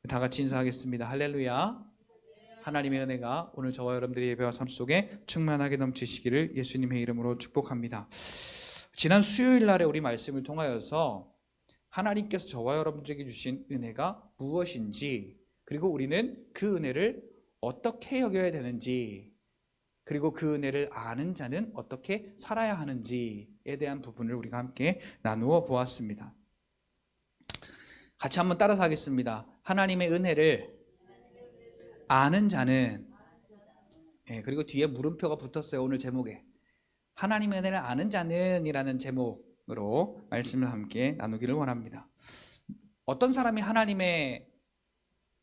다 같이 인사하겠습니다. 할렐루야. 하나님의 은혜가 오늘 저와 여러분들의 예배와 삶 속에 충만하게 넘치시기를 예수님의 이름으로 축복합니다. 지난 수요일 날에 우리 말씀을 통하여서 하나님께서 저와 여러분들에게 주신 은혜가 무엇인지, 그리고 우리는 그 은혜를 어떻게 여겨야 되는지, 그리고 그 은혜를 아는 자는 어떻게 살아야 하는지에 대한 부분을 우리가 함께 나누어 보았습니다. 같이 한번 따라서 하겠습니다. 하나님의 은혜를 아는 자는, 그리고 뒤에 물음표가 붙었어요. 오늘 제목에 하나님의 은혜를 아는 자는 이라는 제목으로 말씀을 함께 나누기를 원합니다. 어떤 사람이 하나님의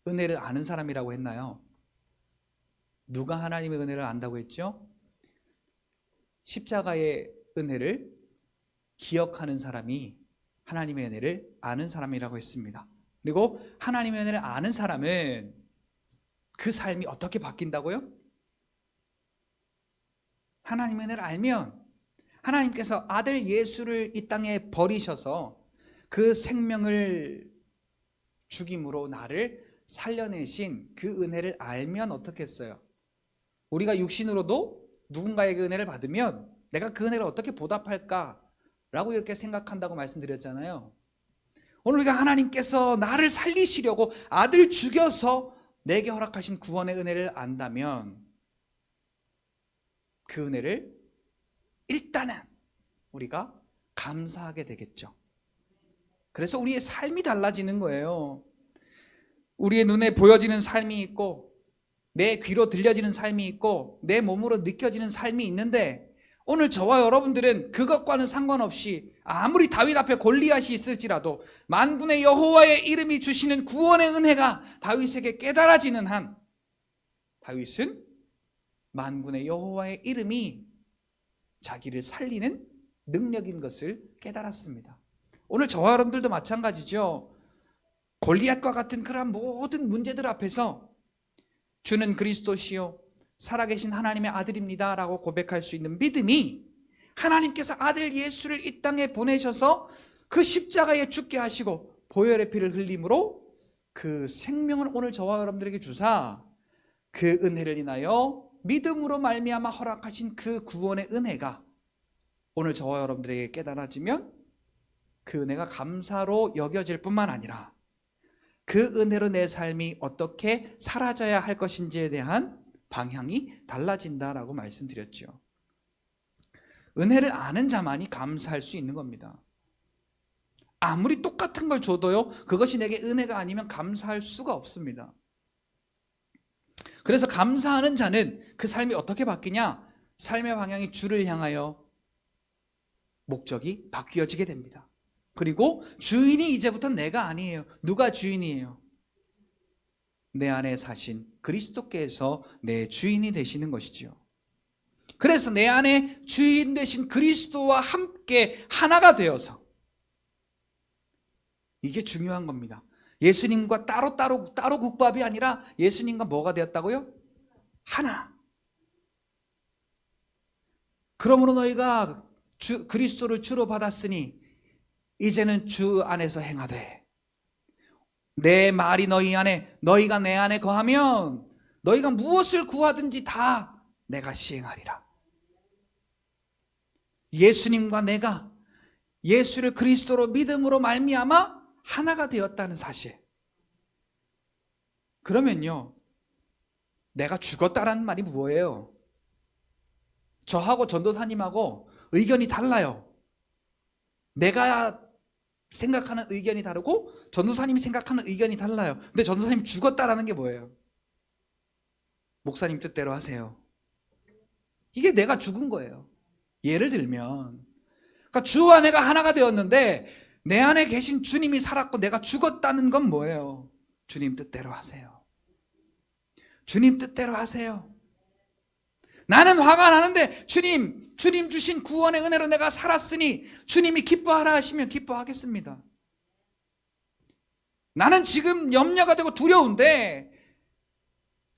은혜를 아는 사람이라고 했나요? 누가 하나님의 은혜를 안다고 했죠? 십자가의 은혜를 기억하는 사람이 하나님의 은혜를 아는 사람이라고 했습니다. 그리고 하나님의 은혜를 아는 사람은 그 삶이 어떻게 바뀐다고요? 하나님의 은혜를 알면 하나님께서 아들 예수를 이 땅에 버리셔서 그 생명을 죽임으로 나를 살려내신 그 은혜를 알면 어떻게 했어요? 우리가 육신으로도 누군가에게 은혜를 받으면 내가 그 은혜를 어떻게 보답할까? 라고 이렇게 생각한다고 말씀드렸잖아요. 오늘 우리가 하나님께서 나를 살리시려고 아들 죽여서 내게 허락하신 구원의 은혜를 안다면 그 은혜를 일단은 우리가 감사하게 되겠죠. 그래서 우리의 삶이 달라지는 거예요. 우리의 눈에 보여지는 삶이 있고, 내 귀로 들려지는 삶이 있고, 내 몸으로 느껴지는 삶이 있는데, 오늘 저와 여러분들은 그것과는 상관없이 아무리 다윗 앞에 골리앗이 있을지라도 만군의 여호와의 이름이 주시는 구원의 은혜가 다윗에게 깨달아지는 한, 다윗은 만군의 여호와의 이름이 자기를 살리는 능력인 것을 깨달았습니다. 오늘 저와 여러분들도 마찬가지죠. 골리앗과 같은 그런 모든 문제들 앞에서 주는 그리스도시요 살아계신 하나님의 아들입니다 라고 고백할 수 있는 믿음이, 하나님께서 아들 예수를 이 땅에 보내셔서 그 십자가에 죽게 하시고 보혈의 피를 흘림으로 그 생명을 오늘 저와 여러분들에게 주사 그 은혜를 인하여 믿음으로 말미암아 허락하신 그 구원의 은혜가 오늘 저와 여러분들에게 깨달아지면 그 은혜가 감사로 여겨질 뿐만 아니라 그 은혜로 내 삶이 어떻게 사라져야 할 것인지에 대한 방향이 달라진다라고 말씀드렸죠. 은혜를 아는 자만이 감사할 수 있는 겁니다. 아무리 똑같은 걸 줘도요, 그것이 내게 은혜가 아니면 감사할 수가 없습니다. 그래서 감사하는 자는 그 삶이 어떻게 바뀌냐? 삶의 방향이 주를 향하여 목적이 바뀌어지게 됩니다. 그리고 주인이 이제부터 내가 아니에요. 누가 주인이에요? 내 안에 사신 그리스도께서 내 주인이 되시는 것이죠. 그래서 내 안에 주인 되신 그리스도와 함께 하나가 되어서, 이게 중요한 겁니다. 예수님과 따로 국밥이 아니라 예수님과 뭐가 되었다고요? 하나. 그러므로 너희가 그리스도를 주로 받았으니 이제는 주 안에서 행하되, 내 말이 너희 안에, 너희가 내 안에 거하면 너희가 무엇을 구하든지 다 내가 시행하리라. 예수님과 내가 예수를 그리스도로 믿음으로 말미암아 하나가 되었다는 사실. 그러면요, 내가 죽었다라는 말이 뭐예요? 저하고 전도사님하고 의견이 달라요. 내가 생각하는 의견이 다르고 전도사님이 생각하는 의견이 달라요. 근데 전도사님이 죽었다라는 게 뭐예요? 목사님 뜻대로 하세요. 이게 내가 죽은 거예요. 예를 들면, 그러니까 주와 내가 하나가 되었는데 내 안에 계신 주님이 살았고 내가 죽었다는 건 뭐예요? 주님 뜻대로 하세요. 주님 뜻대로 하세요. 나는 화가 나는데 주님 주신 구원의 은혜로 내가 살았으니 주님이 기뻐하라 하시면 기뻐하겠습니다. 나는 지금 염려가 되고 두려운데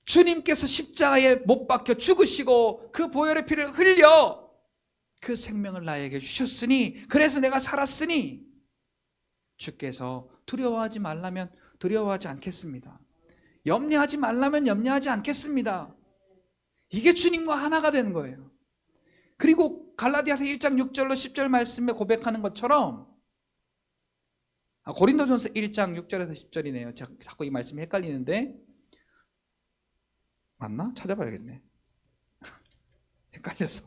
주님께서 십자가에 못 박혀 죽으시고 그 보혈의 피를 흘려 그 생명을 나에게 주셨으니, 그래서 내가 살았으니 주께서 두려워하지 말라면 두려워하지 않겠습니다. 염려하지 말라면 염려하지 않겠습니다. 이게 주님과 하나가 되는 거예요. 그리고 갈라디아서 1장 6절로 10절 말씀에 고백하는 것처럼, 고린도전서 1장 6절에서 10절이네요. 자꾸 이 말씀이 헷갈리는데, 맞나? 찾아봐야겠네. 헷갈려서.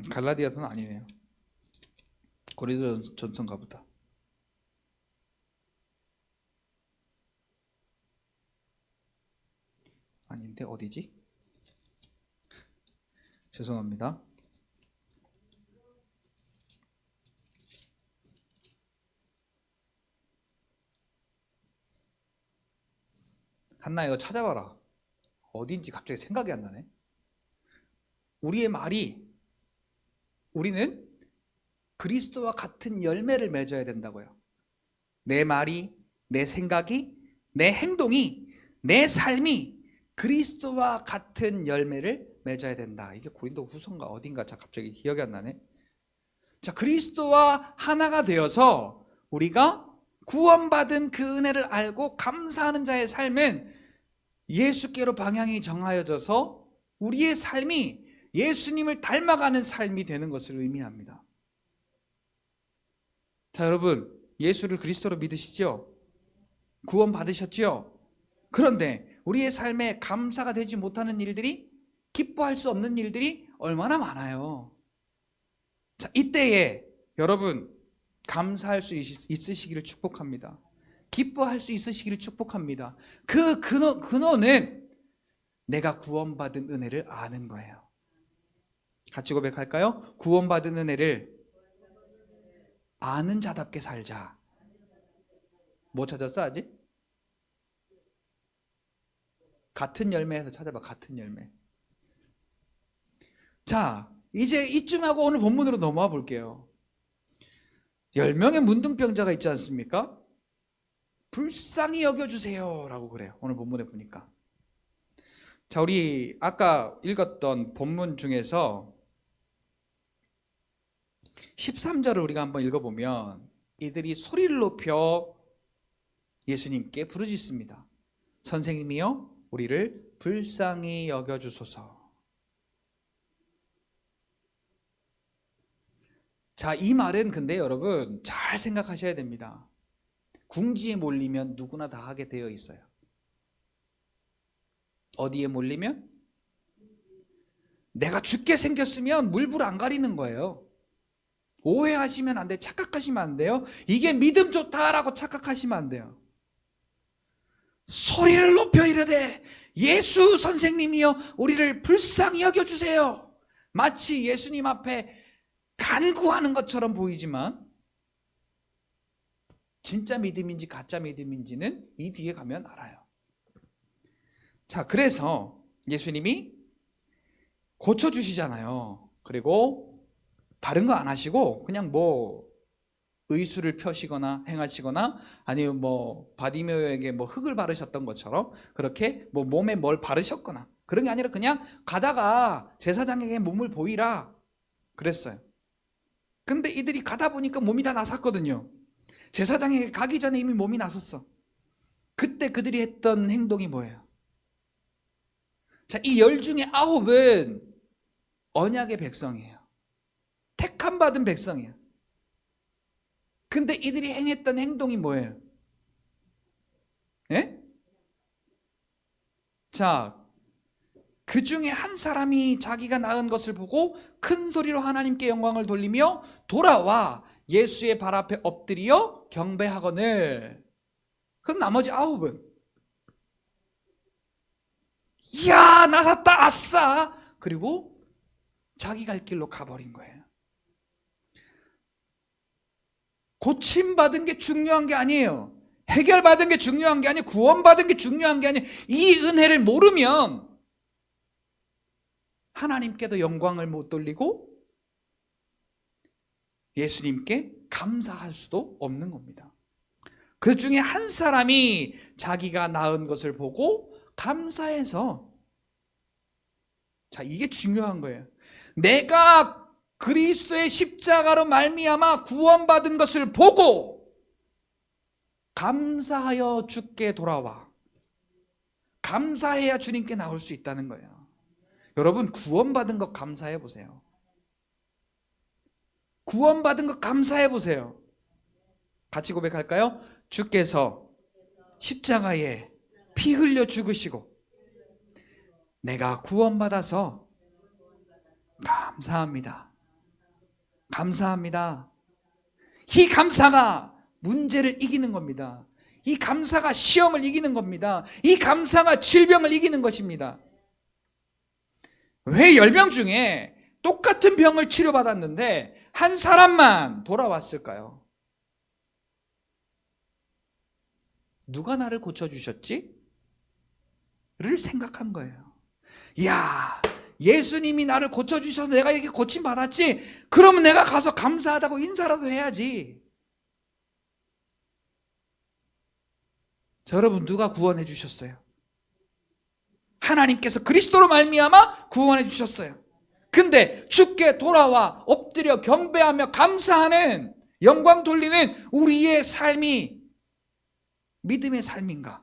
갈라디아서는 아니네요. 고린도전서인가 보다. 아닌데 어디지? 죄송합니다. 한나 이거 찾아봐라. 어딘지 갑자기 생각이 안 나네. 우리의 말이, 우리는 그리스도와 같은 열매를 맺어야 된다고요. 내 말이, 내 생각이, 내 행동이, 내 삶이 그리스도와 같은 열매를 맺어야 된다. 이게 고린도 후서인가 어딘가 갑자기 기억이 안 나네. 자, 그리스도와 하나가 되어서 우리가 구원받은 그 은혜를 알고 감사하는 자의 삶은 예수께로 방향이 정하여져서 우리의 삶이 예수님을 닮아가는 삶이 되는 것을 의미합니다. 자, 여러분, 예수를 그리스도로 믿으시죠? 구원 받으셨죠? 그런데 우리의 삶에 감사가 되지 못하는 일들이, 기뻐할 수 없는 일들이 얼마나 많아요. 자, 이때에 여러분 감사할 수 있으시기를 축복합니다. 기뻐할 수 있으시기를 축복합니다. 그 근원은 내가 구원받은 은혜를 아는 거예요. 같이 고백할까요? 구원받은 은혜를 아는 자답게 살자. 뭐 찾았어 아직? 같은 열매에서 찾아봐. 같은 열매. 자, 이제 이쯤 하고 오늘 본문으로 넘어와 볼게요. 10명의 문둥병자가 있지 않습니까? 불쌍히 여겨주세요 라고 그래요. 오늘 본문에 보니까. 자, 우리 아까 읽었던 본문 중에서 13절을 우리가 한번 읽어보면 이들이 소리를 높여 예수님께 부르짖습니다. 선생님이여 우리를 불쌍히 여겨주소서. 자, 이 말은 근데 여러분 잘 생각하셔야 됩니다. 궁지에 몰리면 누구나 다 하게 되어 있어요. 어디에 몰리면? 내가 죽게 생겼으면 물불 안 가리는 거예요. 오해하시면 안 돼요. 착각하시면 안 돼요. 이게 믿음 좋다라고 착각하시면 안 돼요. 소리를 높여 이르되 예수 선생님이여 우리를 불쌍히 여겨주세요. 마치 예수님 앞에 간구하는 것처럼 보이지만 진짜 믿음인지 가짜 믿음인지는 이 뒤에 가면 알아요. 자, 그래서 예수님이 고쳐주시잖아요. 그리고 다른 거 안 하시고 그냥 뭐 의수를 펴시거나 행하시거나 아니면 뭐 바디메오에게 뭐 흙을 바르셨던 것처럼 그렇게 뭐 몸에 뭘 바르셨거나 그런 게 아니라 그냥 가다가 제사장에게 몸을 보이라 그랬어요. 근데 이들이 가다 보니까 몸이 다 나섰거든요. 제사장에게 가기 전에 이미 몸이 나섰어. 그때 그들이 했던 행동이 뭐예요? 자, 이 10 중에 9은 언약의 백성이에요. 택함 받은 백성이에요. 근데 이들이 행했던 행동이 뭐예요? 예? 자, 그 중에 한 사람이 자기가 낳은 것을 보고 큰 소리로 하나님께 영광을 돌리며 돌아와 예수의 발 앞에 엎드려 경배하거늘. 그럼 나머지 9은 이야 나섰다 아싸 그리고 자기 갈 길로 가버린 거예요. 고침받은 게 중요한 게 아니에요. 해결받은 게 중요한 게 아니에요. 구원받은 게 중요한 게 아니에요. 이 은혜를 모르면 하나님께도 영광을 못 돌리고 예수님께 감사할 수도 없는 겁니다. 그 중에 한 사람이 자기가 낳은 것을 보고 감사해서, 자, 이게 중요한 거예요. 내가 그리스도의 십자가로 말미암아 구원받은 것을 보고 감사하여 주께 돌아와. 감사해야 주님께 나올 수 있다는 거예요. 여러분, 구원받은 것 감사해 보세요. 구원받은 것 감사해 보세요. 같이 고백할까요? 주께서 십자가에 피 흘려 죽으시고 내가 구원받아서 감사합니다. 감사합니다. 이 감사가 문제를 이기는 겁니다. 이 감사가 시험을 이기는 겁니다. 이 감사가 질병을 이기는 것입니다. 왜 10명 중에 똑같은 병을 치료받았는데 한 사람만 돌아왔을까요? 누가 나를 고쳐주셨지? 를 생각한 거예요. 이야, 예수님이 나를 고쳐주셔서 내가 이렇게 고침받았지? 그러면 내가 가서 감사하다고 인사라도 해야지. 자, 여러분, 누가 구원해 주셨어요? 하나님께서 그리스도로 말미암아 구원해 주셨어요. 근데 주께 돌아와 엎드려 경배하며 감사하는, 영광 돌리는 우리의 삶이 믿음의 삶인가?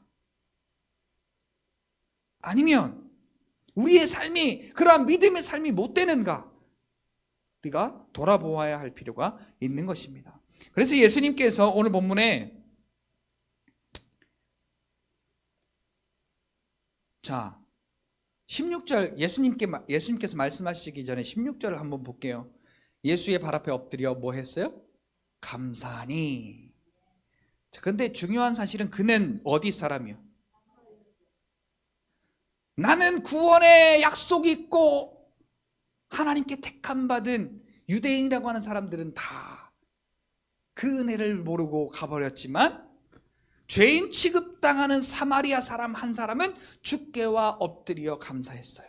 아니면 우리의 삶이 그러한 믿음의 삶이 못 되는가? 우리가 돌아보아야 할 필요가 있는 것입니다. 그래서 예수님께서 오늘 본문에 자 16절 예수님께서 말씀하시기 전에 16절을 한번 볼게요. 예수의 발 앞에 엎드려 뭐 했어요? 감사하니. 자, 근데 중요한 사실은 그는 어디 사람이요? 나는 구원의 약속이 있고 하나님께 택함 받은 유대인이라고 하는 사람들은 다 그 은혜를 모르고 가버렸지만 죄인 취급당하는 사마리아 사람 한 사람은 주께와 엎드려 감사했어요.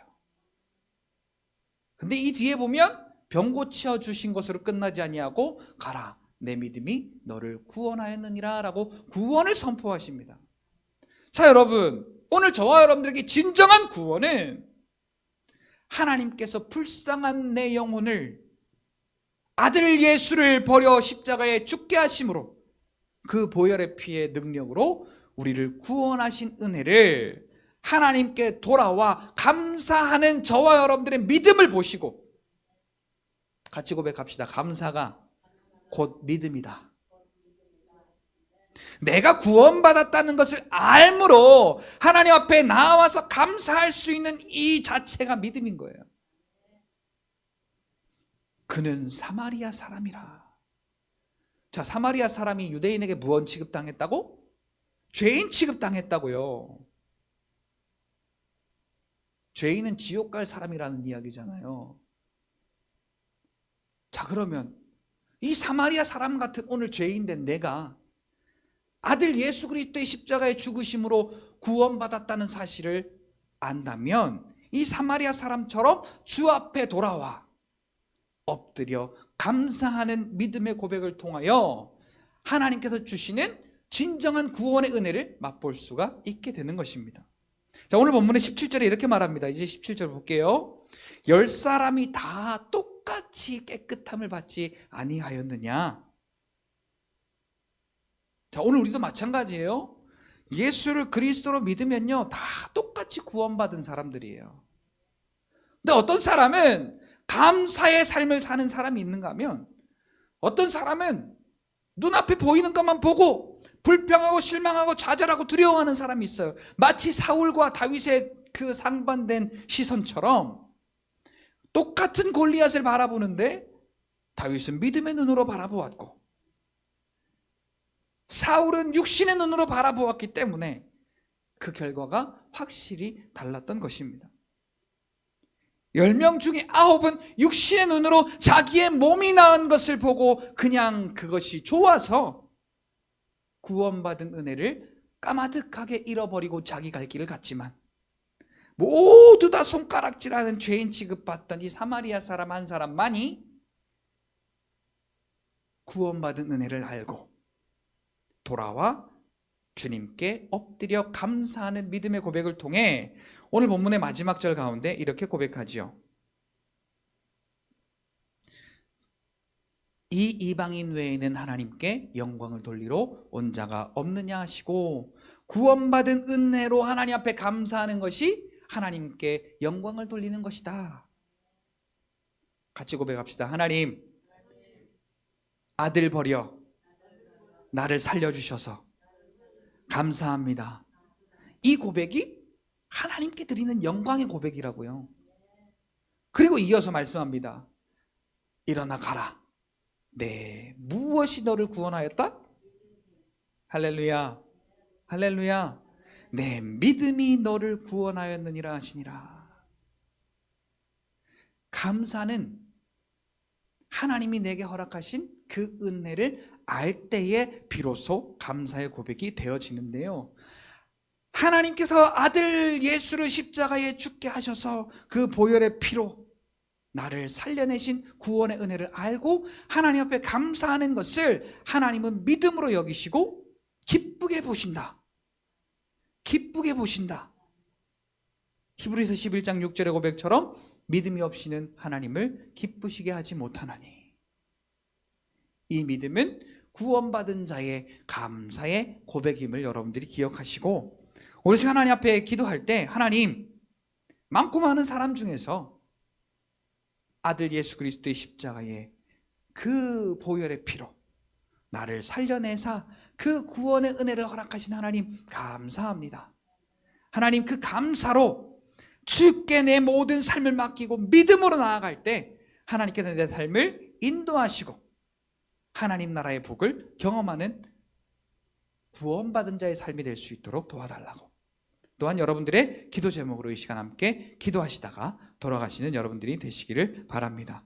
근데 이 뒤에 보면 병 고쳐 주신 것으로 끝나지 아니하고 가라, 내 믿음이 너를 구원하였느니라 라고 구원을 선포하십니다. 자, 여러분, 오늘 저와 여러분들에게 진정한 구원은 하나님께서 불쌍한 내 영혼을 아들 예수를 버려 십자가에 죽게 하심으로 그 보혈의 피의 능력으로 우리를 구원하신 은혜를 하나님께 돌아와 감사하는 저와 여러분들의 믿음을 보시고 같이 고백합시다. 감사가 곧 믿음이다. 내가 구원받았다는 것을 알므로 하나님 앞에 나와서 감사할 수 있는 이 자체가 믿음인 거예요. 그는 사마리아 사람이라. 자, 사마리아 사람이 유대인에게 무언 취급당했다고? 죄인 취급당했다고요. 죄인은 지옥 갈 사람이라는 이야기잖아요. 자, 그러면 이 사마리아 사람 같은 오늘 죄인 된 내가 아들 예수 그리스도의 십자가의 죽으심으로 구원받았다는 사실을 안다면 이 사마리아 사람처럼 주 앞에 돌아와 엎드려 감사하는 믿음의 고백을 통하여 하나님께서 주시는 진정한 구원의 은혜를 맛볼 수가 있게 되는 것입니다. 자, 오늘 본문의 17절에 이렇게 말합니다. 이제 17절 볼게요. 10사람이 다 똑같이 깨끗함을 받지 아니하였느냐? 자, 오늘 우리도 마찬가지예요. 예수를 그리스도로 믿으면요, 다 똑같이 구원받은 사람들이에요. 근데 어떤 사람은 감사의 삶을 사는 사람이 있는가 하면 어떤 사람은 눈앞에 보이는 것만 보고 불평하고 실망하고 좌절하고 두려워하는 사람이 있어요. 마치 사울과 다윗의 그 상반된 시선처럼 똑같은 골리앗을 바라보는데 다윗은 믿음의 눈으로 바라보았고 사울은 육신의 눈으로 바라보았기 때문에 그 결과가 확실히 달랐던 것입니다. 10명 중에 9은 육신의 눈으로 자기의 몸이 나은 것을 보고 그냥 그것이 좋아서 구원받은 은혜를 까마득하게 잃어버리고 자기 갈 길을 갔지만 모두 다 손가락질하는 죄인 취급받던 이 사마리아 사람 한 사람만이 구원받은 은혜를 알고 돌아와 주님께 엎드려 감사하는 믿음의 고백을 통해 오늘 본문의 마지막 절 가운데 이렇게 고백하지요. 이방인 외에는 하나님께 영광을 돌리러 온 자가 없느냐 하시고, 구원받은 은혜로 하나님 앞에 감사하는 것이 하나님께 영광을 돌리는 것이다. 같이 고백합시다. 하나님, 아들 버려 나를 살려주셔서 감사합니다. 이 고백이 하나님께 드리는 영광의 고백이라고요. 그리고 이어서 말씀합니다. 일어나 가라. 네, 무엇이 너를 구원하였다? 할렐루야, 할렐루야. 내 믿음이 너를 구원하였느니라 하시니라. 감사는 하나님이 내게 허락하신 그 은혜를 알 때에 비로소 감사의 고백이 되어지는데요, 하나님께서 아들 예수를 십자가에 죽게 하셔서 그 보혈의 피로 나를 살려내신 구원의 은혜를 알고 하나님 앞에 감사하는 것을 하나님은 믿음으로 여기시고 기쁘게 보신다. 기쁘게 보신다. 히브리서 11장 6절의 고백처럼 믿음이 없이는 하나님을 기쁘시게 하지 못하나니. 이 믿음은 구원받은 자의 감사의 고백임을 여러분들이 기억하시고, 오늘 시간 하나님 앞에 기도할 때 하나님, 많고 많은 사람 중에서 아들 예수 그리스도의 십자가에 그 보혈의 피로 나를 살려내사 그 구원의 은혜를 허락하신 하나님 감사합니다. 하나님, 그 감사로 주께 내 모든 삶을 맡기고 믿음으로 나아갈 때 하나님께서 내 삶을 인도하시고 하나님 나라의 복을 경험하는 구원받은 자의 삶이 될 수 있도록 도와달라고. 또한 여러분들의 기도 제목으로 이 시간 함께 기도하시다가 돌아가시는 여러분들이 되시기를 바랍니다.